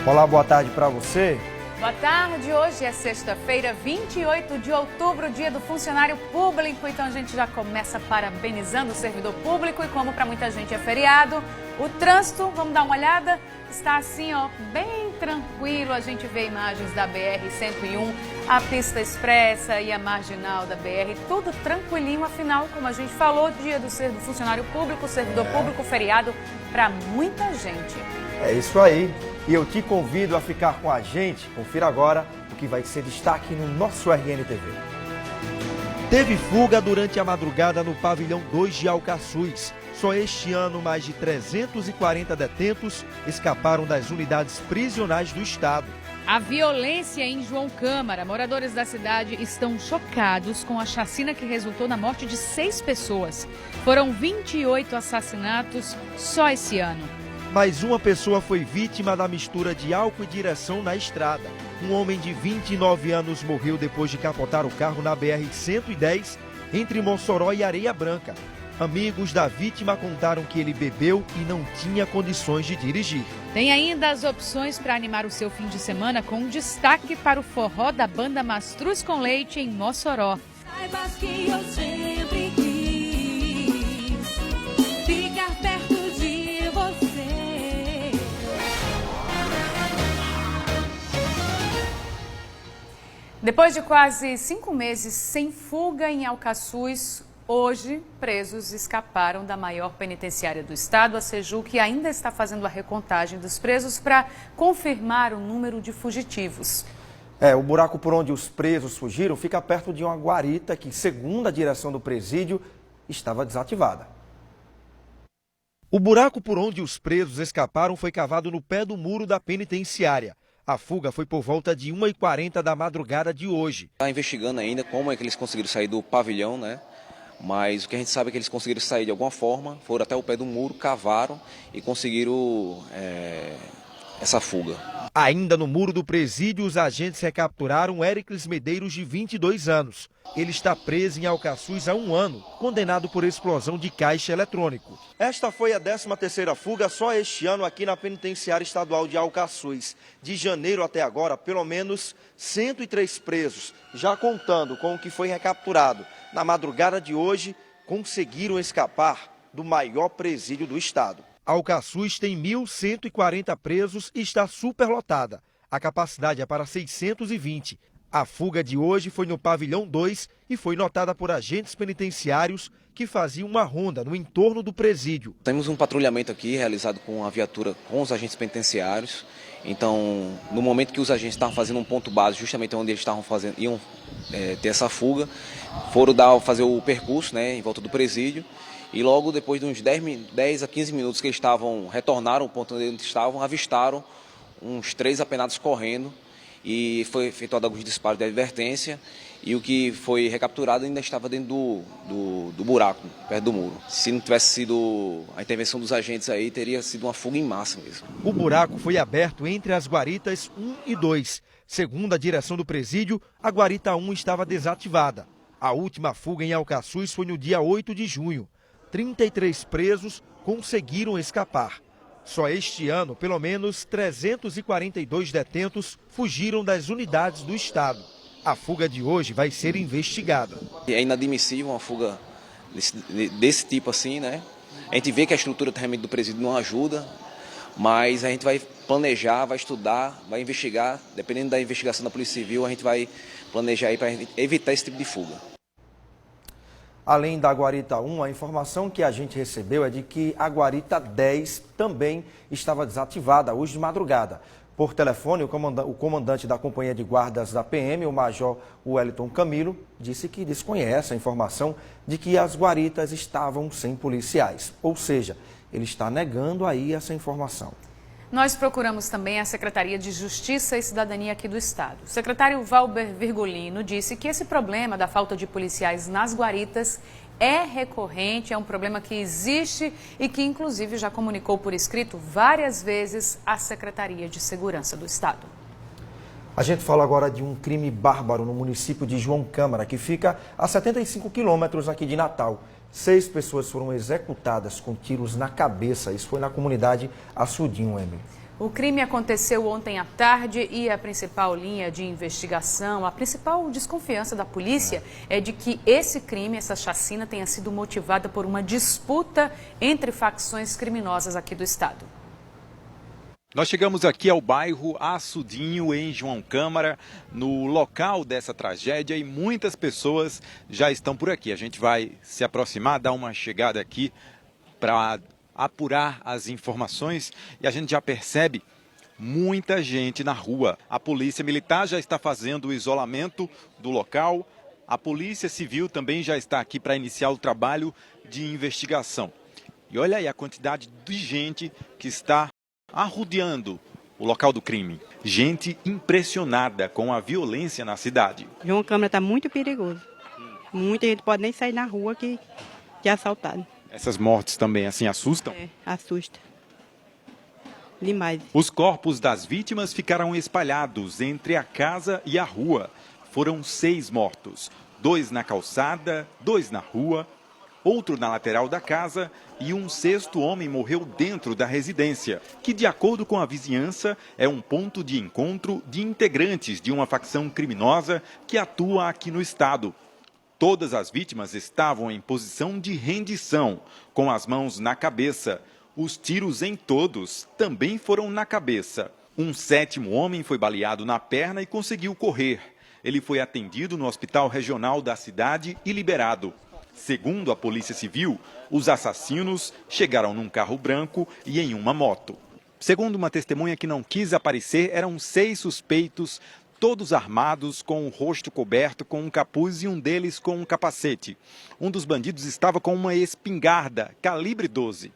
Olá, boa tarde para você. Boa tarde, hoje é sexta-feira, 28 de outubro, dia do funcionário público. Então a gente já começa parabenizando o servidor público e como para muita gente é feriado, o trânsito, vamos dar uma olhada, está assim, ó, bem tranquilo. A gente vê imagens da BR-101, a pista expressa e a marginal da BR, tudo tranquilinho. Afinal, como a gente falou, dia do funcionário público, servidor público, feriado para muita gente. É isso aí. E eu te convido a ficar com a gente. Confira agora o que vai ser destaque no nosso RNTV. Teve fuga durante a madrugada no pavilhão 2 de Alcaçuz. Só este ano, mais de 340 detentos escaparam das unidades prisionais do estado. A violência em João Câmara. Moradores da cidade estão chocados com a chacina que resultou na morte de 6 pessoas. Foram 28 assassinatos só esse ano. Mais uma pessoa foi vítima da mistura de álcool e direção na estrada. Um homem de 29 anos morreu depois de capotar o carro na BR-110 entre Mossoró e Areia Branca. Amigos da vítima contaram que ele bebeu e não tinha condições de dirigir. Tem ainda as opções para animar o seu fim de semana com destaque para o forró da banda Mastruz com Leite em Mossoró. Saibas que eu sempre quis ficar perto de você. Depois de quase 5 meses sem fuga em Alcaçuz, hoje presos escaparam da maior penitenciária do estado, a Seju, que ainda está fazendo a recontagem dos presos para confirmar o número de fugitivos. O buraco por onde os presos fugiram fica perto de uma guarita que, segundo a direção do presídio, estava desativada. O buraco por onde os presos escaparam foi cavado no pé do muro da penitenciária. A fuga foi por volta de 1h40 da madrugada de hoje. Está investigando ainda como é que eles conseguiram sair do pavilhão, né? Mas o que a gente sabe é que eles conseguiram sair de alguma forma, foram até o pé do muro, cavaram e conseguiram essa fuga. Ainda no muro do presídio, os agentes recapturaram Éricles Medeiros, de 22 anos. Ele está preso em Alcaçuz há 1 ano, condenado por explosão de caixa eletrônico. Esta foi a 13ª fuga só este ano aqui na Penitenciária Estadual de Alcaçuz. De janeiro até agora, pelo menos 103 presos, já contando com o que foi recapturado. Na madrugada de hoje, conseguiram escapar do maior presídio do estado. Alcaçuz tem 1.140 presos e está superlotada. A capacidade é para 620. A fuga de hoje foi no pavilhão 2 e foi notada por agentes penitenciários que faziam uma ronda no entorno do presídio. Temos um patrulhamento aqui realizado com a viatura com os agentes penitenciários. Então, no momento que os agentes estavam fazendo um ponto base, justamente onde eles iam ter essa fuga, foram fazer o percurso, né, em volta do presídio. E logo depois de uns 10 a 15 minutos que eles retornaram ao ponto onde eles estavam, avistaram uns 3 apenados correndo e foi efetuado alguns disparos de advertência e o que foi recapturado ainda estava dentro do buraco, perto do muro. Se não tivesse sido a intervenção dos agentes aí, teria sido uma fuga em massa mesmo. O buraco foi aberto entre as guaritas 1 e 2. Segundo a direção do presídio, a guarita 1 estava desativada. A última fuga em Alcaçuz foi no dia 8 de junho. 33 presos conseguiram escapar. Só este ano, pelo menos 342 detentos fugiram das unidades do estado. A fuga de hoje vai ser investigada. É inadmissível uma fuga desse tipo assim, né? A gente vê que a estrutura realmente do presídio não ajuda, mas a gente vai planejar, vai estudar, vai investigar. Dependendo da investigação da Polícia Civil, a gente vai planejar aí para evitar esse tipo de fuga. Além da guarita 1, a informação que a gente recebeu é de que a guarita 10 também estava desativada hoje de madrugada. Por telefone, o comandante da Companhia de Guardas da PM, o Major Wellington Camilo, disse que desconhece a informação de que as guaritas estavam sem policiais. Ou seja, ele está negando aí essa informação. Nós procuramos também a Secretaria de Justiça e Cidadania aqui do estado. O secretário Valber Virgulino disse que esse problema da falta de policiais nas guaritas é recorrente, é um problema que existe e que inclusive já comunicou por escrito várias vezes à Secretaria de Segurança do estado. A gente fala agora de um crime bárbaro no município de João Câmara, que fica a 75 quilômetros aqui de Natal. 6 pessoas foram executadas com tiros na cabeça. Isso foi na comunidade Açudinho, Emily. O crime aconteceu ontem à tarde e a principal linha de investigação, a principal desconfiança da polícia é de que esse crime, essa chacina, tenha sido motivada por uma disputa entre facções criminosas aqui do estado. Nós chegamos aqui ao bairro Açudinho, em João Câmara, no local dessa tragédia, e muitas pessoas já estão por aqui. A gente vai se aproximar, dar uma chegada aqui para apurar as informações e a gente já percebe muita gente na rua. A Polícia Militar já está fazendo o isolamento do local, a Polícia Civil também já está aqui para iniciar o trabalho de investigação. E olha aí a quantidade de gente que está arrodeando o local do crime. Gente impressionada com a violência na cidade. João Câmara está muito perigoso. Muita gente pode nem sair na rua que é assaltado. Essas mortes também assim assustam? É, assusta. Demais. Os corpos das vítimas ficaram espalhados entre a casa e a rua. Foram 6 mortos. 2 na calçada, 2 na rua, outro na lateral da casa e um 6º homem morreu dentro da residência, que, de acordo com a vizinhança, é um ponto de encontro de integrantes de uma facção criminosa que atua aqui no estado. Todas as vítimas estavam em posição de rendição, com as mãos na cabeça. Os tiros em todos também foram na cabeça. Um 7º homem foi baleado na perna e conseguiu correr. Ele foi atendido no hospital regional da cidade e liberado. Segundo a Polícia Civil, os assassinos chegaram num carro branco e em uma moto. Segundo uma testemunha que não quis aparecer, eram 6 suspeitos, todos armados, com o rosto coberto com um capuz e um deles com um capacete. Um dos bandidos estava com uma espingarda, calibre 12.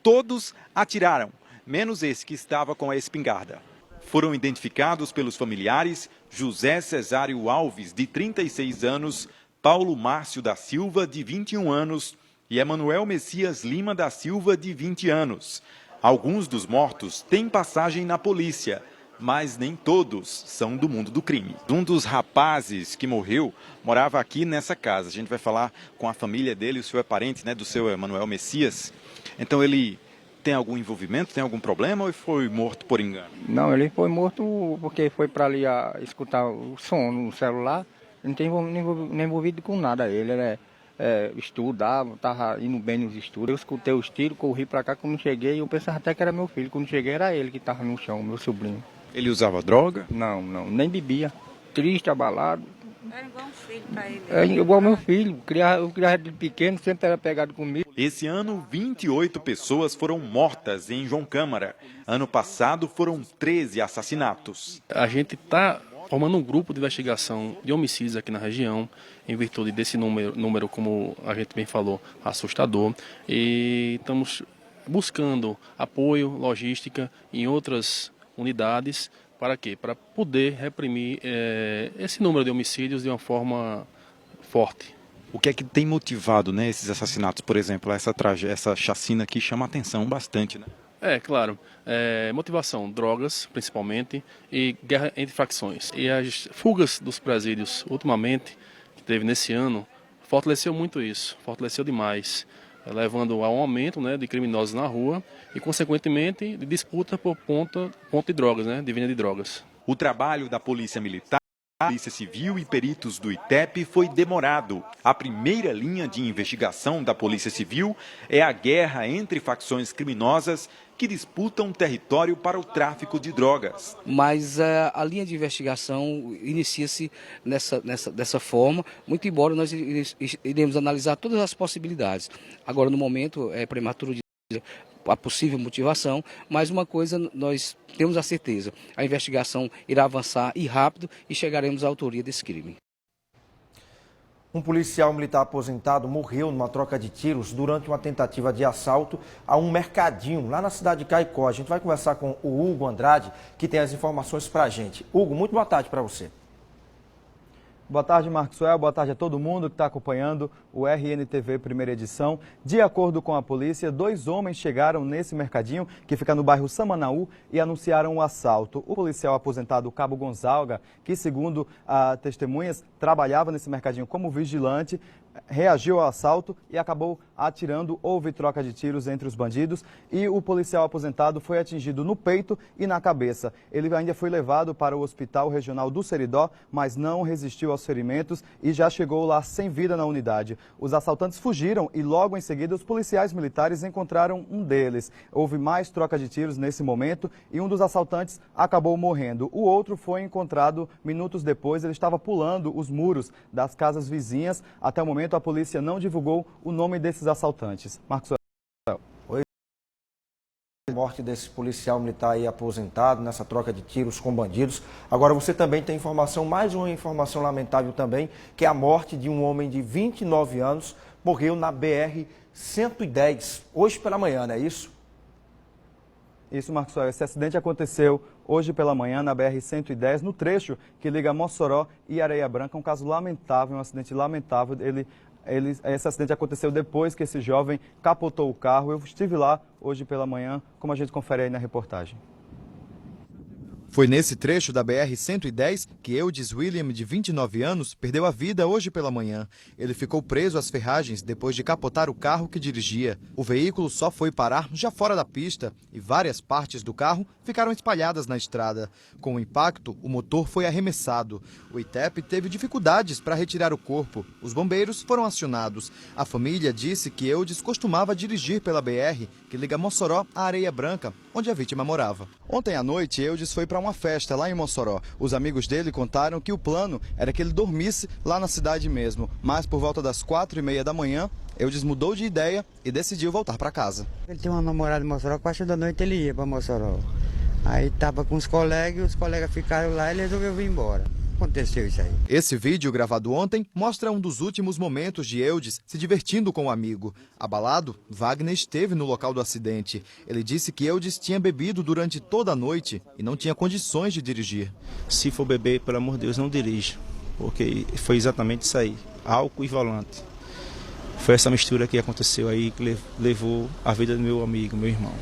Todos atiraram, menos esse que estava com a espingarda. Foram identificados pelos familiares José Cesário Alves, de 36 anos, Paulo Márcio da Silva, de 21 anos, e Emanuel Messias Lima da Silva, de 20 anos. Alguns dos mortos têm passagem na polícia, mas nem todos são do mundo do crime. Um dos rapazes que morreu morava aqui nessa casa. A gente vai falar com a família dele, o senhor é parente, né, do seu Emanuel Messias. Então ele tem algum envolvimento, tem algum problema ou foi morto por engano? Não, ele foi morto porque foi para ali escutar o som no celular. Ele não tem envolvido com nada. Ele estudava, estava indo bem nos estudos. Eu escutei os tiros, corri para cá. Quando cheguei, eu pensava até que era meu filho. Quando cheguei, era ele que estava no chão, meu sobrinho. Ele usava droga? Não, nem bebia. Triste, abalado. Era igual um filho para ele. É igual meu filho. Eu criava ele pequeno, sempre era pegado comigo. Esse ano, 28 pessoas foram mortas em João Câmara. Ano passado, foram 13 assassinatos. A gente está formando um grupo de investigação de homicídios aqui na região, em virtude desse número, como a gente bem falou, assustador. E estamos buscando apoio, logística em outras unidades. Para quê? Para poder reprimir esse número de homicídios de uma forma forte. O que é que tem motivado, né, esses assassinatos, por exemplo, essa chacina que chama a atenção bastante, né? Claro. Motivação, drogas, principalmente, e guerra entre facções. E as fugas dos presídios, ultimamente, que teve nesse ano, fortaleceu muito isso, fortaleceu demais, levando a um aumento, né, de criminosos na rua e, consequentemente, de disputa por ponto de drogas, né, de venda de drogas. O trabalho da Polícia Militar, Polícia Civil e peritos do ITEP foi demorado. A primeira linha de investigação da Polícia Civil é a guerra entre facções criminosas que disputam território para o tráfico de drogas. Mas a linha de investigação inicia-se dessa forma, muito embora nós iremos analisar todas as possibilidades. Agora, no momento, é prematuro dizer a possível motivação, mas uma coisa nós temos a certeza: a investigação irá avançar e rápido e chegaremos à autoria desse crime. Um policial militar aposentado morreu numa troca de tiros durante uma tentativa de assalto a um mercadinho lá na cidade de Caicó. A gente vai conversar com o Hugo Andrade, que tem as informações para a gente. Hugo, muito boa tarde para você. Boa tarde, Marcosuel. Boa tarde a todo mundo que está acompanhando o RNTV Primeira Edição. De acordo com a polícia, 2 homens chegaram nesse mercadinho, que fica no bairro Samanaú, e anunciaram o assalto. O policial aposentado Cabo Gonzaga, que segundo testemunhas, trabalhava nesse mercadinho como vigilante, reagiu ao assalto e acabou atirando. Houve troca de tiros entre os bandidos e o policial aposentado foi atingido no peito e na cabeça. Ele ainda foi levado para o Hospital Regional do Seridó, mas não resistiu aos ferimentos e já chegou lá sem vida na unidade. Os assaltantes fugiram e logo em seguida os policiais militares encontraram um deles. Houve mais troca de tiros nesse momento e um dos assaltantes acabou morrendo. O outro foi encontrado minutos depois. Ele estava pulando os muros das casas vizinhas. Até o momento a polícia não divulgou o nome desses assaltantes. Marcos. Morte desse policial militar aí aposentado nessa troca de tiros com bandidos. Agora você também tem informação, mais uma informação lamentável também, que é a morte de um homem de 29 anos, morreu na BR-110, hoje pela manhã, não é isso? Isso, Marcos. Esse acidente aconteceu hoje pela manhã na BR-110, no trecho que liga Mossoró e Areia Branca. Um caso lamentável, um acidente lamentável. Esse acidente aconteceu depois que esse jovem capotou o carro. Eu estive lá hoje pela manhã, como a gente confere aí na reportagem. Foi nesse trecho da BR-110 que Eudes William, de 29 anos, perdeu a vida hoje pela manhã. Ele ficou preso às ferragens depois de capotar o carro que dirigia. O veículo só foi parar já fora da pista e várias partes do carro ficaram espalhadas na estrada. Com o impacto, o motor foi arremessado. O ITEP teve dificuldades para retirar o corpo. Os bombeiros foram acionados. A família disse que Eudes costumava dirigir pela BR, que liga Mossoró à Areia Branca, onde a vítima morava. Ontem à noite, Eudes foi para uma festa lá em Mossoró. Os amigos dele contaram que o plano era que ele dormisse lá na cidade mesmo. Mas por volta das 4h30 da manhã, Eudes mudou de ideia e decidiu voltar para casa. Ele tem uma namorada em Mossoró, 4 da noite ele ia para Mossoró. Aí estava com os colegas ficaram lá e ele resolveu vir embora. Aconteceu isso aí. Esse vídeo, gravado ontem, mostra um dos últimos momentos de Eudes se divertindo com o amigo. Abalado, Wagner esteve no local do acidente. Ele disse que Eudes tinha bebido durante toda a noite e não tinha condições de dirigir. Se for beber, pelo amor de Deus, não dirija, porque foi exatamente isso aí, álcool e volante. Foi essa mistura que aconteceu aí que levou a vida do meu amigo, meu irmão.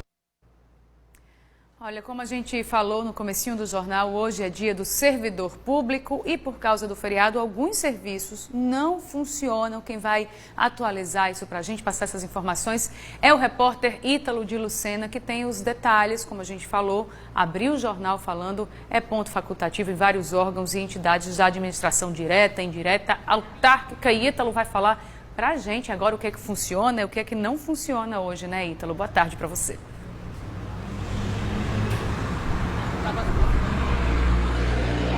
Olha, como a gente falou no comecinho do jornal, hoje é dia do servidor público e por causa do feriado, alguns serviços não funcionam. Quem vai atualizar isso para a gente, passar essas informações, é o repórter Ítalo de Lucena, que tem os detalhes, como a gente falou, abriu o jornal falando, é ponto facultativo em vários órgãos e entidades da administração direta, indireta, autárquica. E Ítalo vai falar para a gente agora o que é que funciona e o que é que não funciona hoje, né, Ítalo? Boa tarde para você.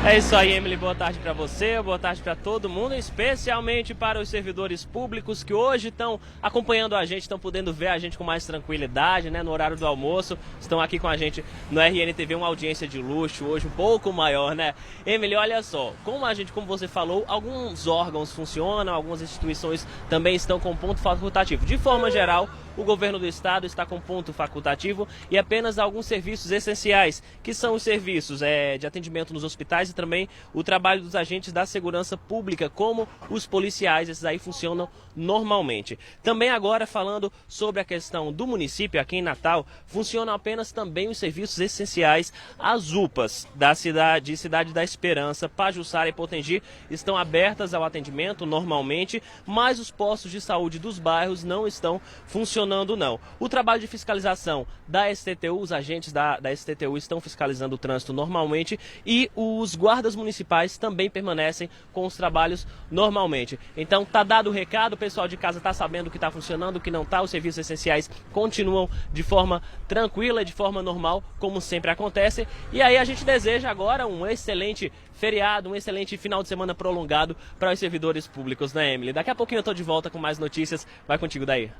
É isso aí, Emily, boa tarde para você, boa tarde para todo mundo, especialmente para os servidores públicos que hoje estão acompanhando a gente, estão podendo ver a gente com mais tranquilidade, né, no horário do almoço, estão aqui com a gente no RNTV, uma audiência de luxo hoje, um pouco maior, né? Emily, olha só, como você falou, alguns órgãos funcionam, algumas instituições também estão com ponto facultativo. De forma geral, o governo do estado está com ponto facultativo e apenas alguns serviços essenciais, que são os serviços de atendimento nos hospitais e também o trabalho dos agentes da segurança pública, como os policiais, esses aí funcionam normalmente. Também agora falando sobre a questão do município, aqui em Natal, funcionam apenas também os serviços essenciais. As UPAs da Cidade da Esperança, Pajuçara e Potengi estão abertas ao atendimento normalmente, mas os postos de saúde dos bairros não estão funcionando não. O trabalho de fiscalização da STTU, os agentes da STTU estão fiscalizando o trânsito normalmente e os guardas municipais também permanecem com os trabalhos normalmente. Então tá dado o recado, o pessoal de casa tá sabendo o que tá funcionando, o que não tá, os serviços essenciais continuam de forma tranquila, de forma normal, como sempre acontece. E aí a gente deseja agora um excelente feriado, um excelente final de semana prolongado para os servidores públicos, né, Emily? Daqui a pouquinho eu tô de volta com mais notícias. Vai contigo daí.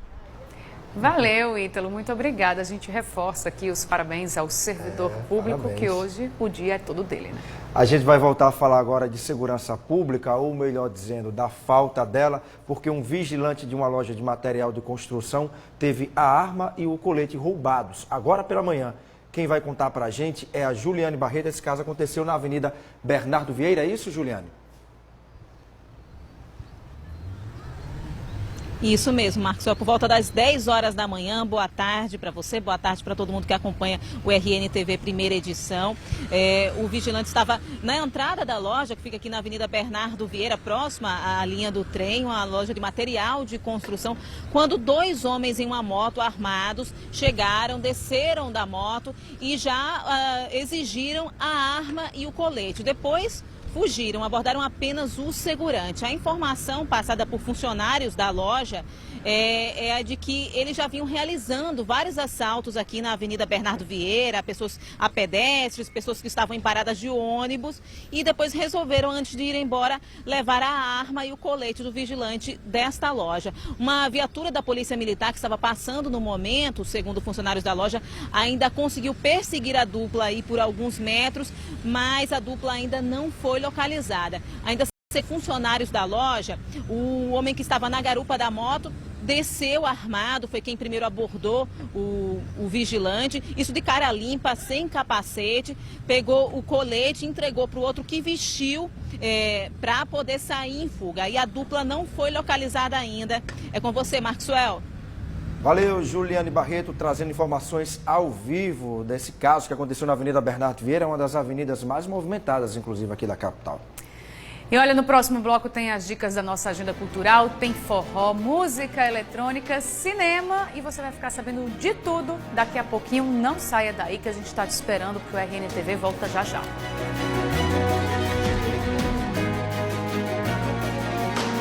Valeu, Ítalo, muito obrigada. A gente reforça aqui os parabéns ao servidor público, parabéns. Que hoje o dia é todo dele, né? A gente vai voltar a falar agora de segurança pública, ou melhor dizendo, da falta dela, porque um vigilante de uma loja de material de construção teve a arma e o colete roubados, agora pela manhã. Quem vai contar pra gente é a Juliane Barreto. Esse caso aconteceu na Avenida Bernardo Vieira, é isso, Juliane? Isso mesmo, Marcos. Por volta das 10 horas da manhã. Boa tarde para você, boa tarde para todo mundo que acompanha o RNTV primeira edição. O vigilante estava na entrada da loja, que fica aqui na Avenida Bernardo Vieira, próxima à linha do trem, uma loja de material de construção, quando 2 homens em uma moto armados chegaram, desceram da moto e já exigiram a arma e o colete. Depois fugiram, abordaram apenas o segurante. A informação passada por funcionários da loja é a de que eles já vinham realizando vários assaltos aqui na Avenida Bernardo Vieira, a pedestres, pessoas que estavam em paradas de ônibus, e depois resolveram, antes de ir embora, levar a arma e o colete do vigilante desta loja. Uma viatura da Polícia Militar que estava passando no momento, segundo funcionários da loja, ainda conseguiu perseguir a dupla aí por alguns metros, mas a dupla ainda não foi localizada. Ainda sem funcionários da loja, o homem que estava na garupa da moto desceu armado, foi quem primeiro abordou o vigilante, isso de cara limpa, sem capacete, pegou o colete e entregou para o outro, que vestiu para poder sair em fuga. E a dupla não foi localizada ainda. É com você, Maxwell. Valeu, Juliane Barreto, trazendo informações ao vivo desse caso que aconteceu na Avenida Bernardo Vieira, uma das avenidas mais movimentadas, inclusive, aqui da capital. E olha, no próximo bloco tem as dicas da nossa agenda cultural, tem forró, música eletrônica, cinema, e você vai ficar sabendo de tudo daqui a pouquinho. Não saia daí que a gente está te esperando, porque o RNTV volta já já.